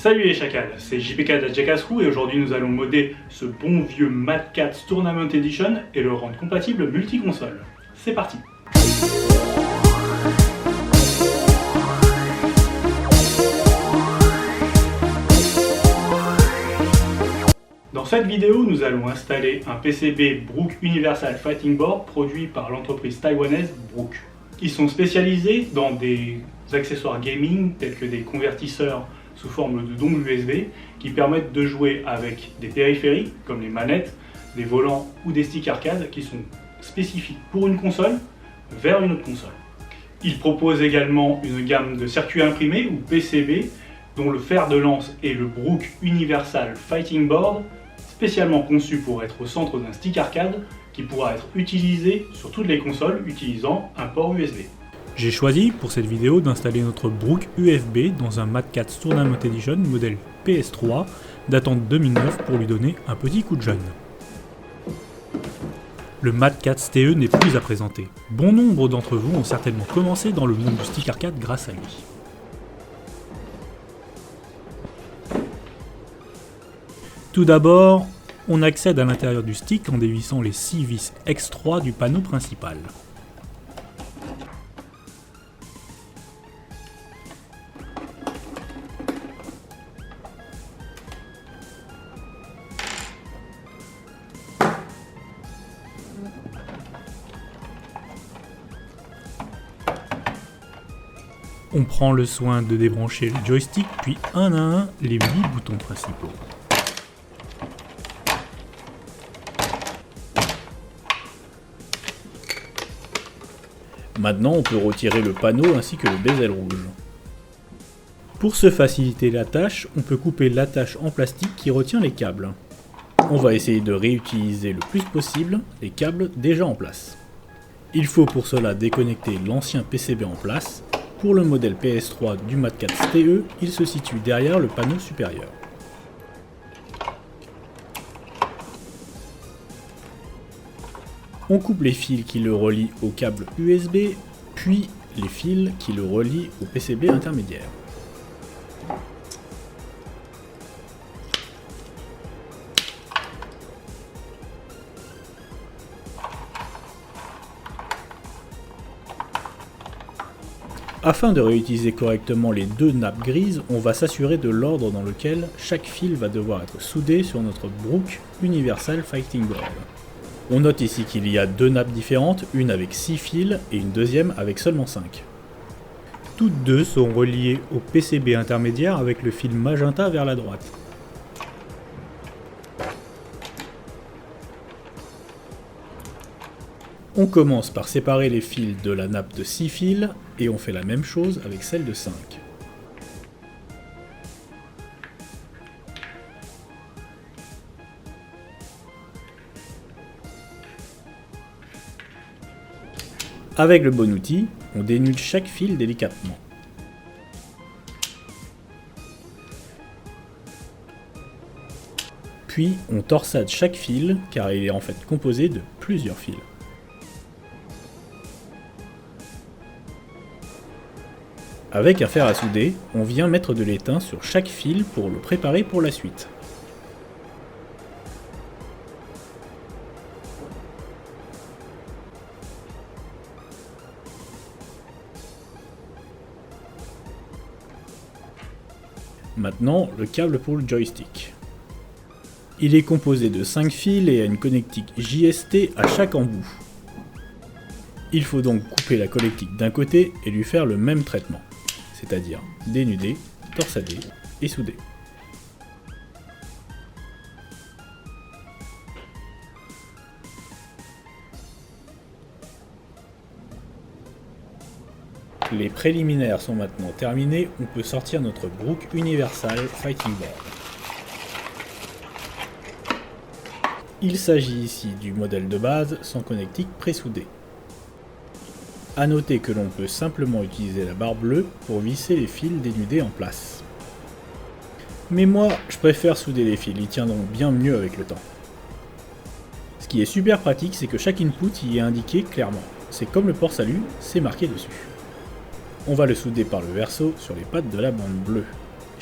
Salut les chacals, c'est JPK de la Jackassrou et aujourd'hui nous allons modder ce bon vieux Mad Catz Tournament Edition et le rendre compatible multi-console. C'est parti. Dans cette vidéo, nous allons installer un PCB Brook Universal Fighting Board produit par l'entreprise taïwanaise Brook. Ils sont spécialisés dans des accessoires gaming tels que des convertisseurs sous forme de dongles USB qui permettent de jouer avec des périphériques comme les manettes, des volants ou des sticks arcade qui sont spécifiques pour une console vers une autre console. Ils proposent également une gamme de circuits imprimés ou PCB dont le fer de lance est le Brook Universal Fighting Board, spécialement conçu pour être au centre d'un stick arcade qui pourra être utilisé sur toutes les consoles utilisant un port USB. J'ai choisi pour cette vidéo d'installer notre Brook UFB dans un Mad Catz Tournament Edition modèle PS3 datant de 2009 pour lui donner un petit coup de jeune. Le Mad Catz TE n'est plus à présenter. Bon nombre d'entre vous ont certainement commencé dans le monde du stick arcade grâce à lui. Tout d'abord, on accède à l'intérieur du stick en dévissant les 6 vis X3 du panneau principal. On prend le soin de débrancher le joystick, puis un à un les 8 boutons principaux. Maintenant, on peut retirer le panneau ainsi que le bezel rouge. Pour se faciliter la tâche, on peut couper l'attache en plastique qui retient les câbles. On va essayer de réutiliser le plus possible les câbles déjà en place. Il faut pour cela déconnecter l'ancien PCB en place. Pour le modèle PS3 du Mad Catz TE, il se situe derrière le panneau supérieur. On coupe les fils qui le relient au câble USB, puis les fils qui le relient au PCB intermédiaire. Afin de réutiliser correctement les deux nappes grises, on va s'assurer de l'ordre dans lequel chaque fil va devoir être soudé sur notre Brook Universal Fighting Board. On note ici qu'il y a deux nappes différentes, une avec 6 fils et une deuxième avec seulement 5. Toutes deux sont reliées au PCB intermédiaire avec le fil magenta vers la droite. On commence par séparer les fils de la nappe de 6 fils et on fait la même chose avec celle de 5. Avec le bon outil, on dénude chaque fil délicatement. Puis on torsade chaque fil car il est en fait composé de plusieurs fils. Avec un fer à souder, on vient mettre de l'étain sur chaque fil pour le préparer pour la suite. Maintenant, le câble pour le joystick. Il est composé de 5 fils et a une connectique JST à chaque embout. Il faut donc couper la connectique d'un côté et lui faire le même traitement, c'est-à-dire dénuder, torsader et souder. Les préliminaires sont maintenant terminés, on peut sortir notre Brook Universal Fighting Board. Il s'agit ici du modèle de base sans connectique pré-soudée. A noter que l'on peut simplement utiliser la barre bleue pour visser les fils dénudés en place. Mais moi, je préfère souder les fils, ils tiendront bien mieux avec le temps. Ce qui est super pratique, c'est que chaque input y est indiqué clairement. C'est comme le port salut, c'est marqué dessus. On va le souder par le verso sur les pattes de la bande bleue.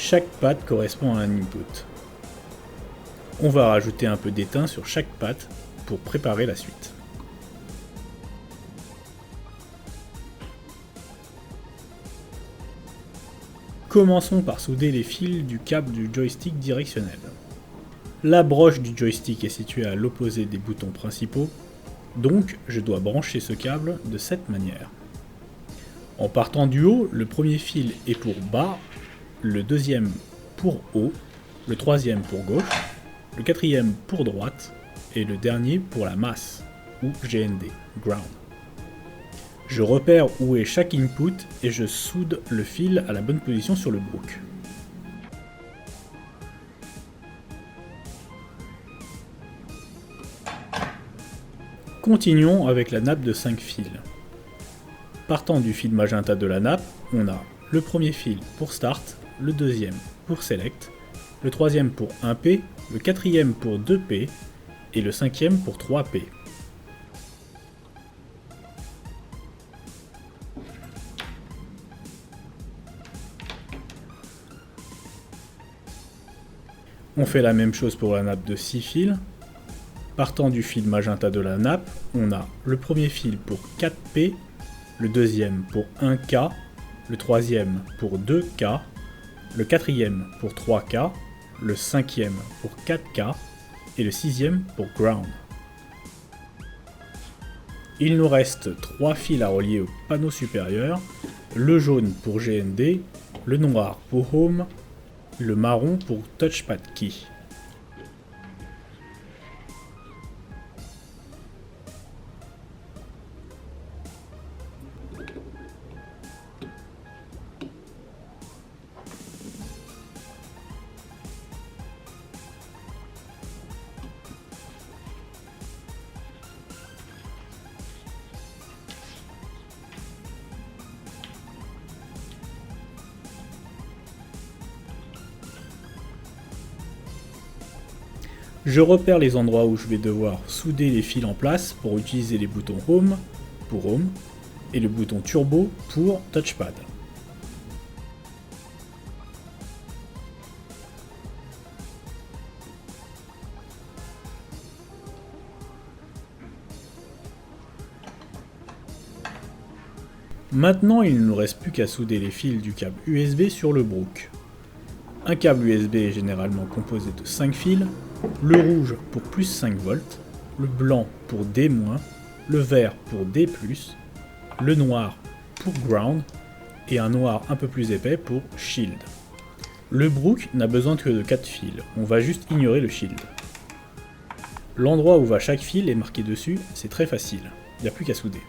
Chaque patte correspond à un input. On va rajouter un peu d'étain sur chaque patte pour préparer la suite. Commençons par souder les fils du câble du joystick directionnel. La broche du joystick est située à l'opposé des boutons principaux, donc je dois brancher ce câble de cette manière. En partant du haut, le premier fil est pour bas, le deuxième pour haut, le troisième pour gauche, le quatrième pour droite et le dernier pour la masse, ou GND, ground. Je repère où est chaque input et je soude le fil à la bonne position sur le brook. Continuons avec la nappe de 5 fils. Partant du fil magenta de la nappe, on a le premier fil pour Start, le deuxième pour Select, le troisième pour 1P, le quatrième pour 2P et le cinquième pour 3P. On fait la même chose pour la nappe de 6 fils. Partant du fil magenta de la nappe, on a le premier fil pour 4P, le deuxième pour 1K, le troisième pour 2K, le quatrième pour 3K, le cinquième pour 4K et le sixième pour ground. Il nous reste 3 fils à relier au panneau supérieur, le jaune pour GND, le noir pour Home, le marron pour Touchpad Key. Je repère les endroits où je vais devoir souder les fils en place pour utiliser les boutons Home pour Home et le bouton Turbo pour Touchpad. Maintenant, il ne nous reste plus qu'à souder les fils du câble USB sur le brook. Un câble USB est généralement composé de 5 fils, le rouge pour plus 5 volts, le blanc pour D-, le vert pour D+, le noir pour ground et un noir un peu plus épais pour shield. Le brook n'a besoin que de 4 fils, on va juste ignorer le shield. L'endroit où va chaque fil est marqué dessus, c'est très facile, il n'y a plus qu'à souder.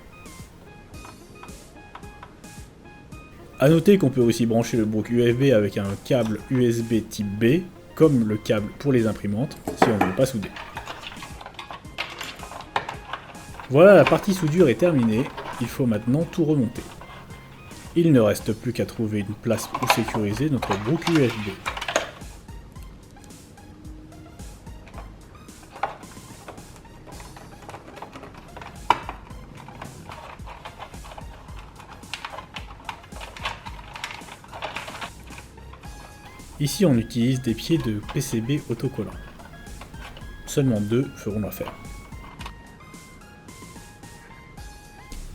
A noter qu'on peut aussi brancher le brook USB avec un câble USB type B, comme le câble pour les imprimantes, si on ne veut pas souder. Voilà, la partie soudure est terminée, il faut maintenant tout remonter. Il ne reste plus qu'à trouver une place pour sécuriser notre brook USB. Ici on utilise des pieds de PCB autocollants. Seulement 2 feront l'affaire.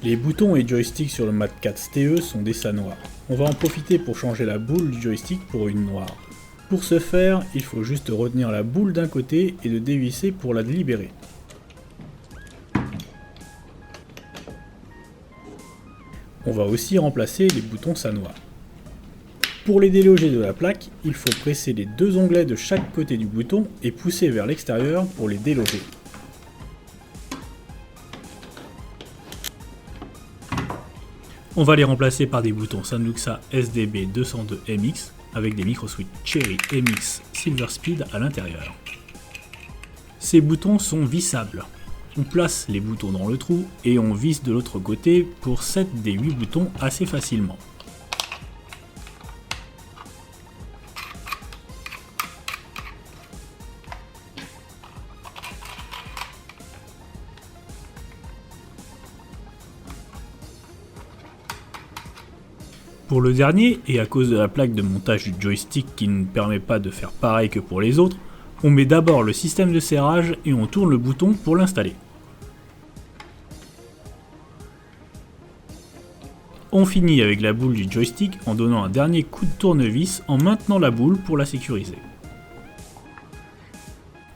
Les boutons et joysticks sur le Mad Catz TE sont des ça noirs. On va en profiter pour changer la boule du joystick pour une noire. Pour ce faire, il faut juste retenir la boule d'un côté et le dévisser pour la libérer. On va aussi remplacer les boutons ça noir. Pour les déloger de la plaque, il faut presser les 2 onglets de chaque côté du bouton et pousser vers l'extérieur pour les déloger. On va les remplacer par des boutons Sanluxa SDB202MX avec des microswitches Cherry MX Silverspeed à l'intérieur. Ces boutons sont vissables. On place les boutons dans le trou et on visse de l'autre côté pour 7 des 8 boutons assez facilement. Pour le dernier, et à cause de la plaque de montage du joystick qui ne permet pas de faire pareil que pour les autres, on met d'abord le système de serrage et on tourne le bouton pour l'installer. On finit avec la boule du joystick en donnant un dernier coup de tournevis en maintenant la boule pour la sécuriser.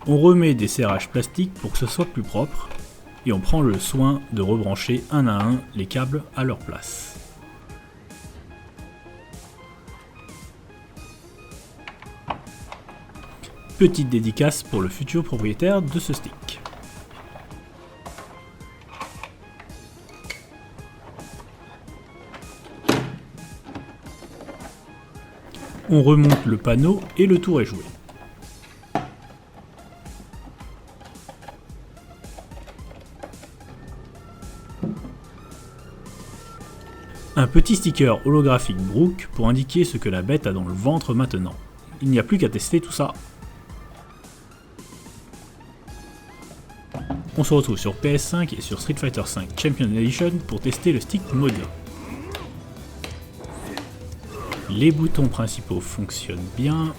On remet des serrages plastiques pour que ce soit plus propre et on prend le soin de rebrancher un à un les câbles à leur place. Petite dédicace pour le futur propriétaire de ce stick. On remonte le panneau et le tour est joué. Un petit sticker holographique Brook pour indiquer ce que la bête a dans le ventre maintenant. Il n'y a plus qu'à tester tout ça. On se retrouve sur PS5 et sur Street Fighter V Champion Edition pour tester le stick mode. Les boutons principaux fonctionnent bien.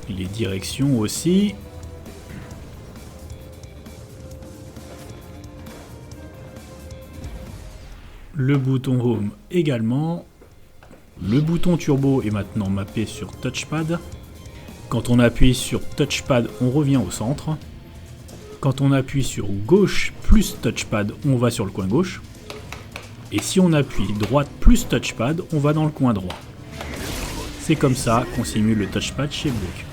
Les directions aussi. Le bouton Home également. Le bouton Turbo est maintenant mappé sur Touchpad. Quand on appuie sur Touchpad, on revient au centre. Quand on appuie sur gauche plus Touchpad, on va sur le coin gauche. Et si on appuie droite plus Touchpad, on va dans le coin droit. C'est comme ça qu'on simule le Touchpad chez Brook.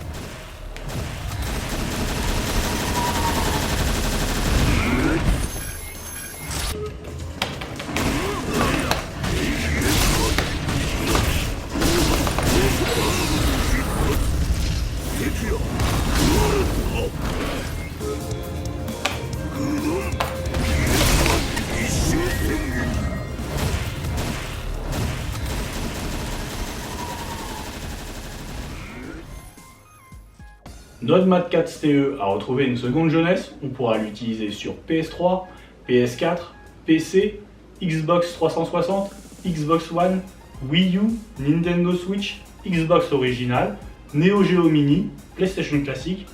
Notre Mad Catz TE a retrouvé une seconde jeunesse, on pourra l'utiliser sur PS3, PS4, PC, Xbox 360, Xbox One, Wii U, Nintendo Switch, Xbox original, Neo Geo Mini, PlayStation Classic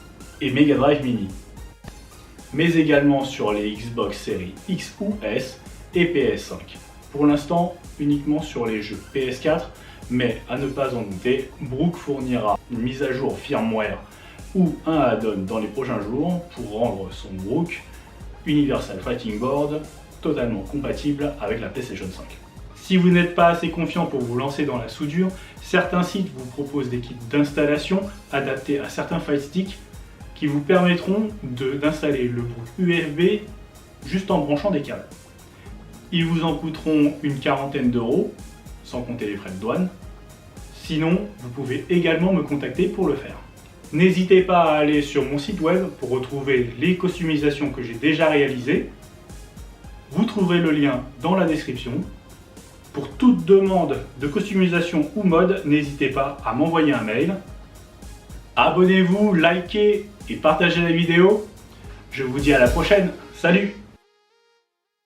et Mega Drive Mini. Mais également sur les Xbox séries X ou S et PS5. Pour l'instant, uniquement sur les jeux PS4, mais à ne pas en douter, Brook fournira une mise à jour firmware ou un add-on dans les prochains jours pour rendre son Brook Universal Fighting Board totalement compatible avec la PlayStation 5. Si vous n'êtes pas assez confiant pour vous lancer dans la soudure, certains sites vous proposent des kits d'installation adaptés à certains fight sticks qui vous permettront d'installer le Brook USB juste en branchant des câbles. Ils vous en coûteront une quarantaine d'euros, sans compter les frais de douane. Sinon, vous pouvez également me contacter pour le faire. N'hésitez pas à aller sur mon site web pour retrouver les customisations que j'ai déjà réalisées. Vous trouverez le lien dans la description. Pour toute demande de customisation ou mode, n'hésitez pas à m'envoyer un mail. Abonnez-vous, likez et partagez la vidéo. Je vous dis à la prochaine. Salut!